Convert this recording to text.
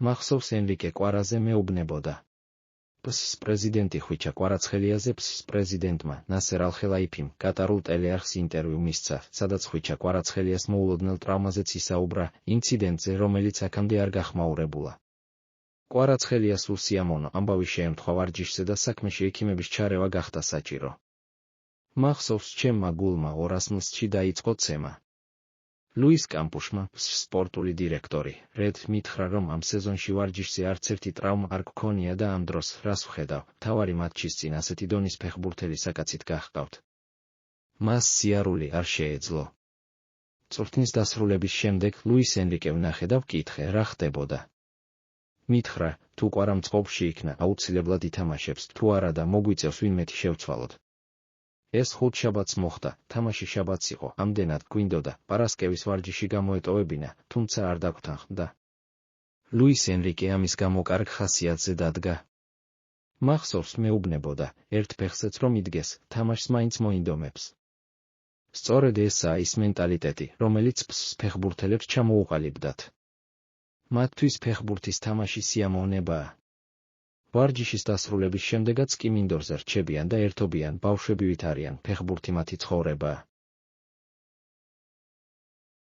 მახსოვს ენრიკე კვარაზე მეუბნებოდა. PS-ის პრეზიდენტი ხვიჩა კვარაცხელიაზე PS-ის პრეზიდენტმა ნასერ ალ-ხელაიფიმ კატარულ ტელეარხს ინტერვიუ მისცა, სადაც ხვიჩა კვარაცხელიას მოულოდნელ ტრავმაზეც ისაუბრა, ინციდენტზე, რომელიც აქამდე არ გახმაურებულა. კვარაცხელიას უსიამოვნო ამბავი შეემთხვა ვარჯიშზე და საქმეში ექიმების ჩარევა გახდა საჭირო. მახსოვს ჩემმა გულმა 200 მლსში დაიწყო ცემა. ლუის კამპუშმა, სპორტული დირექტორი, რედ მითხრა, რომ ამ სეზონში ვარჯიშზე არც ერთი ტრავმა არ გქონია და ამ დროს, რას ვხედავ, მთავარი მატჩის წინ ასეთი დონის ფეხბურთელი საკაცით გახყავთ. მას სიარული არ შეეძლო. წვრთნის დასრულების შემდეგ ლუის ენრიკემ ვნახე და ვკითხე, რა ხდებოდა. მითხრა, თუ კვარა მწყობში იქნა, აუცილებლად ითამაშებს, თუ არა და მოგვიწევს ვინმეთი შევცვალოთ. ეს ხუთშაბათს მოხდა, თამაში შაბათს იყო, ამდენად გვინდოდა, პარასკევის ვარჯიში გამოეტოვებინა, თუმცა არ დაგვთანხმდა. ლუის ენრიკე ამის გამო კარგ ხასიათზე დადგა. მახსოვს მეუბნებოდა, ერთ ფეხზეც რომ იდგეს, თამაშს მაინც მოინდომებს. სწორედ ესაა ის მენტალიტეტი, რომელიც ფეხბურთელებს ჩამოუყალიბდათ. მათთვის ფეხბურთის თამაში სიამოვნებაა. ვარჯიშის დასრულების შემდეგაც კი მინდორზე რჩებიან და ერთობიან, ბავშვები ვით არიან, ფეხბურთი მათი ცხოვრებაა.